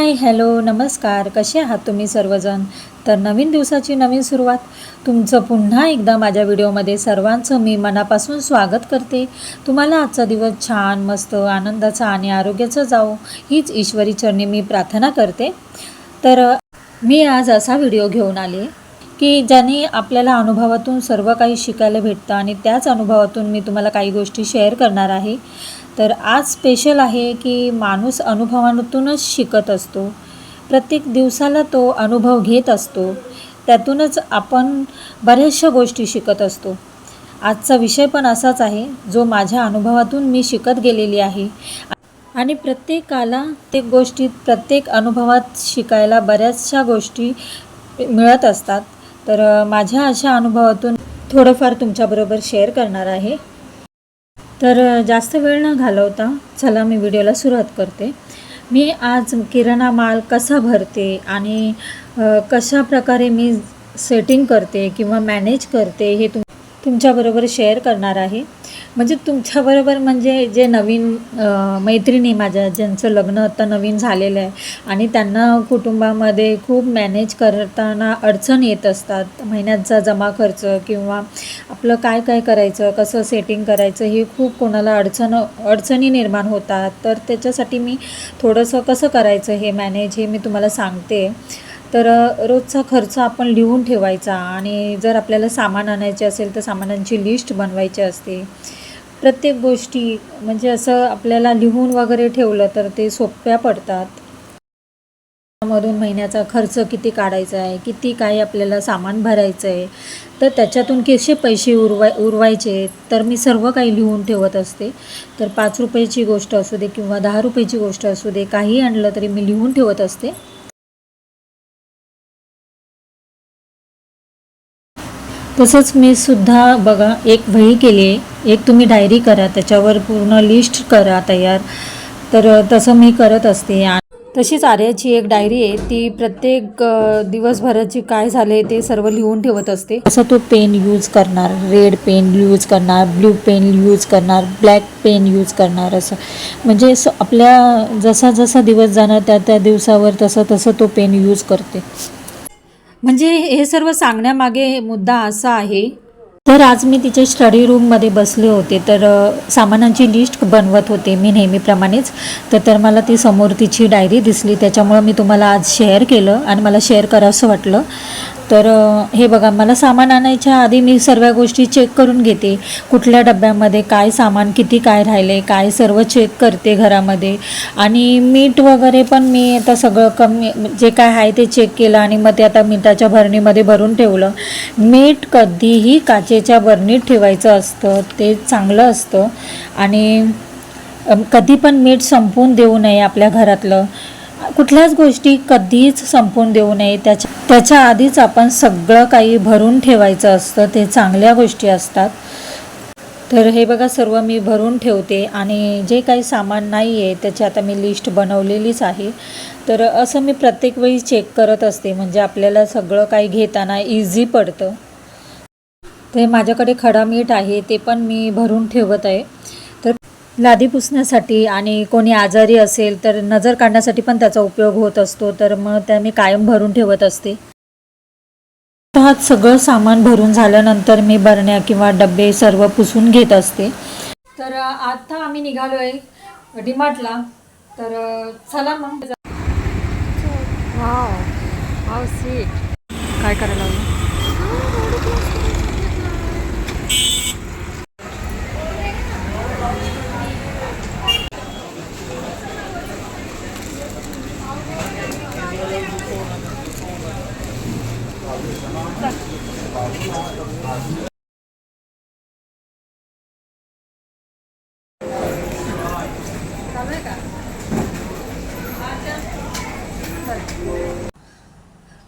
हाय, hello, नमस्कार. कसे आहात तुम्ही सर्वजण? तर नवीन दिवसाची नवीन सुरुवात. तुमचं पुन्हा एकदा माझ्या व्हिडिओमध्ये सर्वांचं मी मनापासून स्वागत करते. तुम्हाला आजचा दिवस छान, मस्त, आनंदाचा आणि आरोग्याचा जावो हीच ईश्वरी चरणी मी प्रार्थना करते. तर मी आज असा व्हिडिओ घेऊन आले की ज्याने आपल्याला अनुभवातून सर्व काही शिकायला भेटतं आणि त्याच अनुभवातून मी तुम्हाला काही गोष्टी शेअर करणार आहे. तर आज स्पेशल आहे की माणूस अनुभवातूनच शिकत असतो. प्रत्येक दिवसाला तो अनुभव घेत असतो. त्यातूनच आपण बऱ्याचशा गोष्टी शिकत असतो. आजचा विषय पण असाच आहे जो माझ्या अनुभवातून मी शिकत गेलेली आहे आणि प्रत्येकाला प्रत्येक गोष्टीत प्रत्येक अनुभवात शिकायला बऱ्याचशा गोष्टी मिळत असतात. तर माझ्या अशा अनुभवातून थोडंफार तुमच्याबरोबर शेअर करणार आहे. तर जास्त वेळ न घालवता चला मी व्हिडिओला सुरुवात करते. मी आज किराणा माल कसा भरते आणि कशा प्रकारे मी सेटिंग करते किंवा मॅनेज करते हे तुमच्याबरोबर शेअर करणार आहे. म्हणजे तुमच्याबरोबर म्हणजे जे नवीन मैत्रिणी माझ्या ज्यांचं लग्न आता नवीन झालेलं आहे आणि त्यांना कुटुंबामध्ये खूप मॅनेज करताना अडचण येत असतात. महिन्याचा जमा खर्च किंवा आपलं काय काय करायचं, कसं सेटिंग करायचं हे खूप कोणाला अडचणी निर्माण होतात. तर त्याच्यासाठी मी थोडंसं कसं करायचं हे मॅनेज हे मी तुम्हाला सांगते. तर रोजचा खर्च आपण लिहून ठेवायचा आणि जर आपल्याला सामान आणायचे असेल तर सामानांची लिस्ट बनवायची असते. प्रत्येक गोष्टी म्हणजे असं आपल्याला लिहून वगैरे ठेवलं तर ते सोप्या पडतात. मधून महिन्याचा खर्च किती काढायचा आहे, किती काय आपल्याला सामान भरायचं आहे, तर त्याच्यातून कसे पैसे उरवायचे तर मी सर्व काही लिहून ठेवत असते. तर 5 रुपयाची गोष्ट असू दे किंवा 10 रुपयाची गोष्ट असू दे, काही आणलं तरी मी लिहून ठेवत असते. तसंच मी सुद्धा बघा एक वही केली आहे. एक तुम्ही डायरी करा, त्याच्यावर पूर्ण लिस्ट करा तयार. तर तसं मी करत असते. तशीच आर्याची एक डायरी आहे, ती प्रत्येक दिवसभराची काय झाले ते सर्व लिहून ठेवत असते. असं तो पेन यूज करणार, रेड पेन यूज करणार, ब्ल्यू पेन यूज करणार, ब्लॅक पेन यूज करणार, असं म्हणजे आपल्या जसा जसा दिवस जाणार त्या त्या दिवसावर तसं तसं तो पेन यूज करते. म्हणजे हे सर्व सांगण्यामागे मुद्दा असा आहे. तर आज मी तिच्या स्टडी रूममध्ये बसले होते. तर सामानांची लिस्ट बनवत होते मी नेहमीप्रमाणेच. तर मला ती समोर तिची डायरी दिसली, त्याच्यामुळं मी तुम्हाला आज शेअर केलं आणि मला शेअर करावंसं वाटलं. तर हे बघा, मला सामान आणायच्या आधी मी सर्व गोष्टी चेक करून घेते. कुठल्या डब्यामध्ये काय सामान, किती काय राहिले, काय सर्व चेक करते घरामध्ये. आणि मीठ वगैरे पण मी आता सगळं कमी जे काय आहे ते चेक केलं आणि मग ते आता मिठाच्या भरणीमध्ये भरून ठेवलं. मीठ कधीही काचेच्या बरणीत ठेवायचं असतं, ते चांगलं असतं. आणि कधी पण मीठ संपवून देऊ नये. आपल्या घरातलं कुठल्याच गोष्टी कधीच संपवून देऊ नये. त्याच्या आधीच आपण सगळं काही भरून ठेवायचं असतं, ते चांगल्या गोष्टी असतात. तर हे बघा, सर्व मी भरून ठेवते आणि जे काही सामान नाही आहे त्याची आता मी लिस्ट बनवलेलीच आहे. तर असं मी प्रत्येक वेळी चेक करत असते, म्हणजे आपल्याला सगळं काही घेताना इझी पडतं. ते माझ्याकडे खडा मीठ आहे, ते पण मी भरून ठेवत आहे. तर लादी पुसण्यासाठी आणि कोणी आजारी असेल तर नजर काढण्यासाठी पण त्याचा उपयोग होत असतो. तर मग त्या मी कायम भरून ठेवत असते. हात सगळं सामान भरून झाल्यानंतर मी बरण्या किंवा डबे सर्व पुसून घेत असते. तर आता आम्ही निघालो आहे डीमार्टला. तर चला मग. Wow, how sweet. काय करायला लागलं?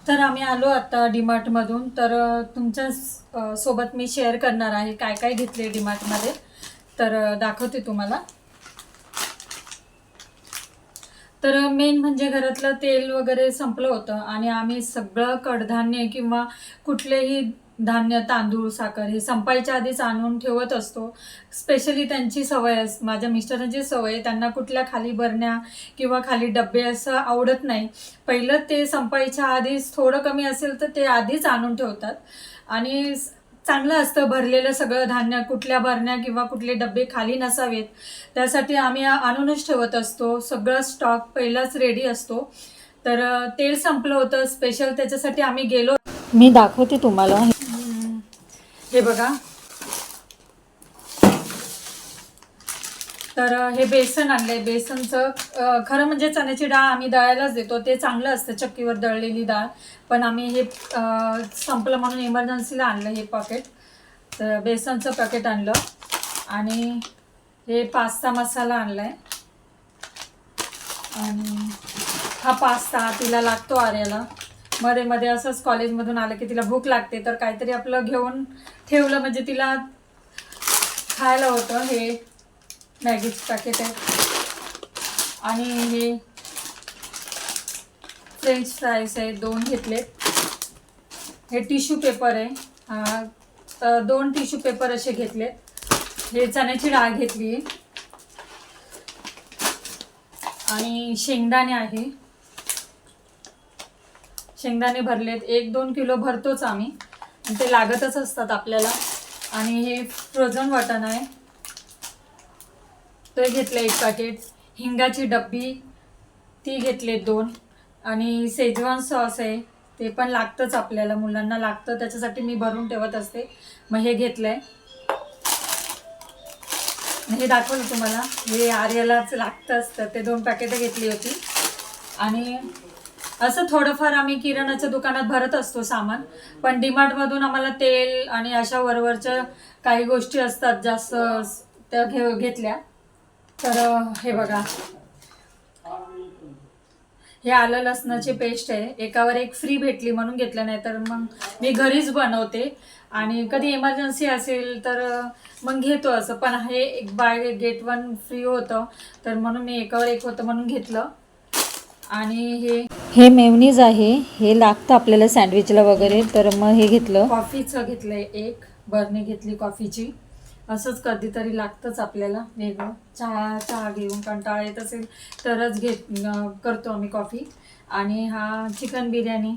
तर आम्ही आलो आता डीमार्टमधून. तर तुमच्या सोबत मी शेअर करणार आहे काय काय घेतले डीमार्टमध्ये. तर दाखवते तुम्हाला. तर मेन म्हणजे घरातलं तेल वगैरे संपलं होतं आणि आम्ही सगळं कडधान्य किंवा कुठलेही धान्य, तांदूळ, साखर हे संपायच्या आधीच आणून ठेवत असतो. स्पेशली त्यांची सवय असते, माझ्या मिस्टरांची सवय, त्यांना कुठल्या खाली बरण्या किंवा खाली डबे असं आवडत नाही. पहिलं ते संपायच्या आधीच थोडं कमी असेल तर ते आधीच आणून ठेवतात. आणि चांगलं असतं भरलेलं सगळं धान्य, कुठल्या बरण्या किंवा कुठले डबे खाली नसावेत त्यासाठी आम्ही आणूनच ठेवत असतो. सगळं स्टॉक पहिलाच रेडी असतो. तर तेल संपलं होतं स्पेशल, त्याच्यासाठी आम्ही गेलो. मी दाखवते तुम्हाला. हे बघा, तर हे बेसन आणलंय. बेसनचं खरं म्हणजे चण्याची डाळ आम्ही दळायलाच देतो, ते चांगलं असतं चक्कीवर दळलेली डाळ. पण आम्ही हे संपलं म्हणून इमर्जन्सीला आणलं हे पॅकेट. तर बेसनचं पॅकेट आणलं. आणि हे पास्ता मसाला आणलाय. आणि हा पास्ता तिला लागतो आर्याला. मध्ये मध्ये असंच कॉलेजमधून आलं की तिला भूक लागते, तर काहीतरी आपलं घेऊन ठेवलं म्हणजे तिला खायला होतं. हे मॅगीचं पॅकेट आहे. आणि हे फ्रेंच फ्राईज आहे, 2 घेतलेत. हे टिश्यू पेपर आहे, तर 2 टिश्यू पेपर असे घेतलेत. हे चण्याची डाळ घेतली. आणि शेंगदाणे आहे, शेंगदाणे भरलेत. 1-2 किलो भरतोच आम्ही, ते लागतच असतात आपल्याला. आणि हे फ्रोझन वाटाणा आहे, ते घेतलं 1 पॅकेट. हिंगाची डब्बी ती घेतले 2. आणि शेजवान सॉस आहे, ते पण लागतंच आपल्याला, मुलांना लागतं, त्याच्यासाठी मी भरून ठेवत असते. मग हे घेतलंय. हे दाखवलं तुम्हाला, हे आर्यालाच लागतं असतं, ते 2 पॅकेटं घेतली होती. आणि असं थोडंफार आम्ही किराणाच्या दुकानात भरत असतो सामान. पण डीमार्टमधून आम्हाला तेल आणि अशा वरवरच्या काही गोष्टी असतात जास्त, त्या घेतल्या. तर हे बघा, हे आलं लसणाची पेस्ट आहे. एकावर एक फ्री भेटली म्हणून घेतलं, नाही तर मग मी घरीच बनवते. आणि कधी इमर्जन्सी असेल तर मग घेतो असं. पण हे एक बाय गेट 1 फ्री होतं, तर म्हणून मी एकावर एक होतं म्हणून घेतलं. आणि हे मेवनीज आहे, हे लागतं आपल्याला सँडविचला वगैरे, तर मग हे घेतलं. कॉफीचं घेतलं 1 बरणी घेतली कॉफीची. असंच कधीतरी लागतंच आपल्याला वेगळं. चहा घेऊन कंटाळा येत असेल तरच करतो आम्ही कॉफी. आणि हा चिकन बिर्याणी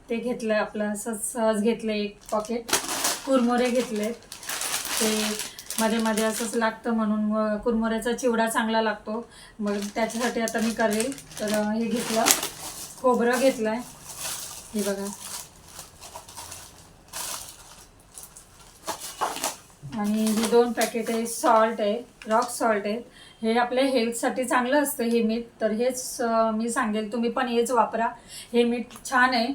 ते घेतलं आहे आपलं, असंच सहज घेतलं 1 पॉकेट. कुरमुरे घेतलेत, ते मध्ये मध्ये असंच लागतं म्हणून कुरमुऱ्याचा चिवडा चांगला लागतो, मग त्याच्यासाठी आता मी करेल. तर हे घेतलं. खोबरं घेतलं आहे, हे बघा. आणि ही 2 पॅकेट आहे. सॉल्ट आहे, रॉक सॉल्ट आहे. हे आपल्या हेल्थसाठी चांगलं असतं हे मीठ, तर हेच मी सांगेल, तुम्ही पण हेच वापरा. हे मीठ छान आहे.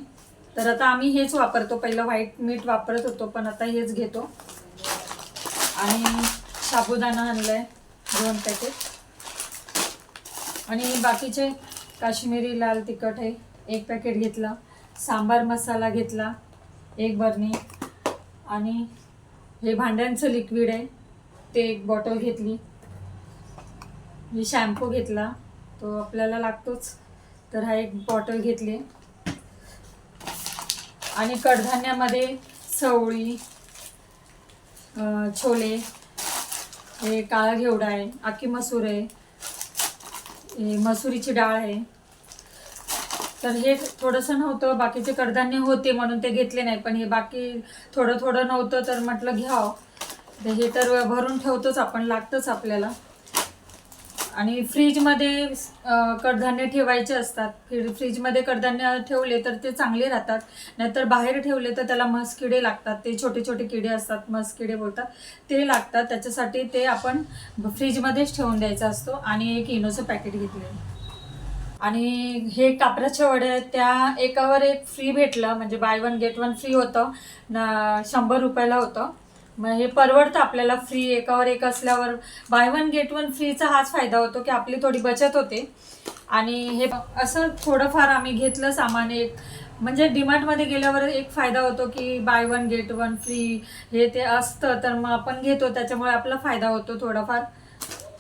तर आता आम्ही हेच वापरतो. पहिलं व्हाईट मीठ वापरत होतो, पण आता हेच घेतो. आणि साबुदाणा आणला आहे 2 पॅकेट. आणि बाकीचे काश्मीरी लाल तिखट आहे 1 पॅकेट घेतला. सांबार मसाला घेतला 1 बरणी. आणि हे भांड्यांचं लिक्विड आहे, ते 1 बॉटल घेतली. मी शॅम्पू घेतला, तो आपल्याला लागतोच, तर हा 1 बॉटल घेतली. आणि कडधान्यामध्ये चवळी, छोले, हे काळा घेवडा आहे, आखी मसूर आहे, हे मसुरीची डाळ आहे. तर हे थोडंसं नव्हतं, बाकीचे कडधान्य होते म्हणून ते घेतले नाही. पण हे बाकी थोडं थोडं नव्हतं, तर म्हटलं घ्यावं. तर हे तर भरून ठेवतोच आपण, लागतंच आपल्याला. आणि फ्रीजमध्ये कडधान्य ठेवायचे असतात. फ्रीजमध्ये कडधान्य ठेवले तर ते चांगले राहतात, नाहीतर बाहेर ठेवले तर त्याला मस्किडे लागतात. ते छोटे छोटे किडे असतात, मस्किडे बोलतात, ते लागतात. त्याच्यासाठी ते आपण फ्रीजमध्येच ठेवून द्यायचा असतो. आणि 1 इनोचं पॅकेट घेतले. आणि हे कापराच्या वड्या, त्या एकावर एक फ्री भेटलं, म्हणजे बाय 1 गेट 1 फ्री होतं. 100 रुपयाला होतं. मग हे परवडतं आपल्याला. फ्री एकावर एक असल्यावर बाय 1 गेट 1 फ्रीचा हाच फायदा होतो की आपली थोडी बचत होते. आणि हे असं थोडंफार आम्ही घेतलं सामान. एक म्हणजे डीमार्टमध्ये गेल्यावर एक फायदा होतो की बाय 1 गेट 1 फ्री हे ते असतं, तर मग आपण घेतो, त्याच्यामुळे आपला फायदा होतो थोडाफार.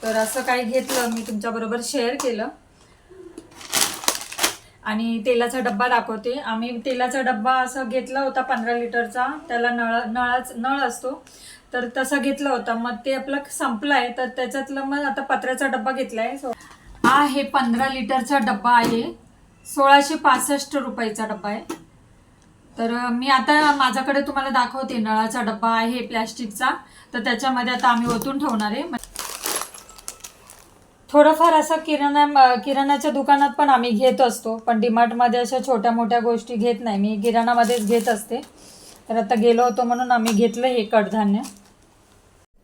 तर असं काही घेतलं, मी तुमच्याबरोबर शेअर केलं. आणि तेलाचा डब्बा दाखवते. आम्ही तेलाचा डब्बा असा घेतला होता 15 लिटरचा, त्याला नळ असतो, तर तसा घेतला होता. मग ते आपलं संपलं आहे, तर त्याच्यातलं मग आता पत्र्याचा डब्बा घेतला आहे. हा हे 15 लिटरचा डब्बा आहे, 1665 रुपयाचा डब्बा आहे. तर मी आता माझ्याकडे तुम्हाला दाखवते. नळाचा डब्बा आहे प्लॅस्टिकचा, तर त्याच्यामध्ये आता आम्ही ओतून ठेवणार आहे. थोडंफार असं किराणाच्या दुकानात पण आम्ही घेत असतो, पण डीमार्टमध्ये अशा छोट्या मोठ्या गोष्टी घेत नाही. मी किराणामध्येच घेत असते. तर आता गेलो होतो म्हणून आम्ही घेतलं हे कडधान्य.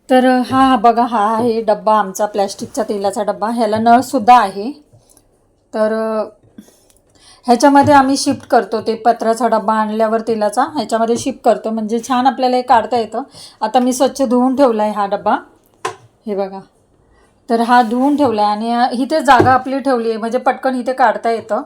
तर हा बघा, हा आहे डब्बा आमचा प्लॅस्टिकचा तेलाचा डब्बा. ह्याला नळसुद्धा आहे. तर ह्याच्यामध्ये आम्ही शिफ्ट करतो. ते पत्राचा डब्बा आणल्यावर तेलाचा ह्याच्यामध्ये शिफ्ट करतो, म्हणजे छान आपल्याला हे काढता येतं. आता मी स्वच्छ धुवून ठेवला आहे हा डब्बा, हे बघा. तर हा धुवून ठेवला आहे आणि इथे जागा आपली ठेवली आहे, म्हणजे पटकन इथे काढता येतं.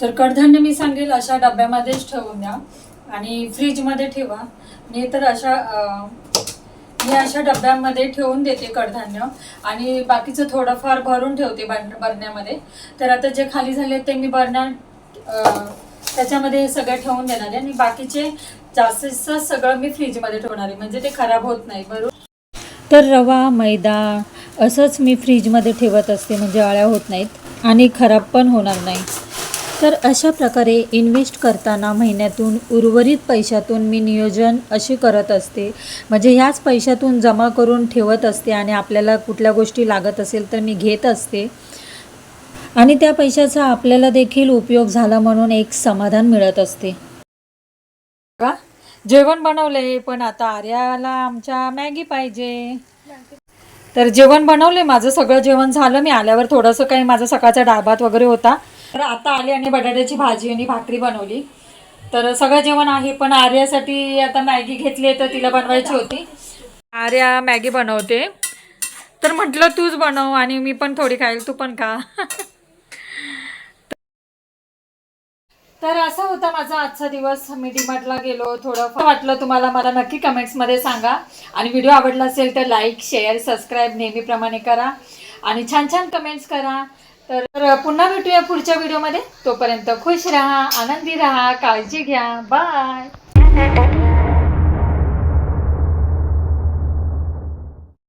तर कडधान्य मी सांगेल अशा डब्यामध्येच ठेवून द्या आणि फ्रीजमध्ये ठेवा. मी तर मी अशा डब्यामध्ये ठेवून देते कडधान्य, आणि बाकीचं थोडंफार भरून ठेवते बरण्यामध्ये. तर आता जे खाली झाले ते मी त्याच्यामध्ये सगळं ठेवून देणार आहे, आणि बाकीचे जास्तीत सगळं मी फ्रीजमध्ये ठेवणार आहे, म्हणजे ते खराब होत नाही. बरोबर. तर रवा, मैदा असंच मी फ्रीजमध्ये ठेवत असते, म्हणजे अळ्या होत नाहीत आणि खराब पण होणार नाही. तर अशा प्रकारे इन्व्हेस्ट करताना महिन्यातून उर्वरित पैशातून मी नियोजन अशी करत असते, म्हणजे ह्याच पैशातून जमा करून ठेवत असते, आणि आपल्याला कुठल्या गोष्टी लागत असेल तर मी घेत असते, आणि त्या पैशाचा आपल्याला देखील उपयोग झाला म्हणून एक समाधान मिळत असते. का जेवण बनवलंय, पण आता आर्याला आमच्या मॅगी पाहिजे. तर जेवण बनवले, माझं सगळं जेवण झालं. मी आल्यावर थोडंसं काही माझा सकाळचा डाळ भात वगैरे होता, तर आता आले आणि बटाट्याची भाजी आणि भाकरी बनवली. तर सगळं जेवण आहे, पण आर्यासाठी आता मॅगी घेतली, तर तिला बनवायची होती. आर्या मॅगी बनवते, तर म्हटलं तूच बनव आणि मी पण थोडी खाईल, तू पण खा. तर असा होता माझा आजचा दिवस. मी डीमार्टला गेलो. थोडं वाटलं तुम्हाला, मला नक्की कमेंट्समध्ये सांगा. आणि व्हिडिओ आवडला असेल तर लाईक, शेअर, सबस्क्राईब नेहमीप्रमाणे करा, आणि छान छान कमेंट्स करा. तर पुन्हा भेटूया पुढच्या व्हिडिओमध्ये. तोपर्यंत खुश राहा, आनंदी राहा, काळजी घ्या. बाय.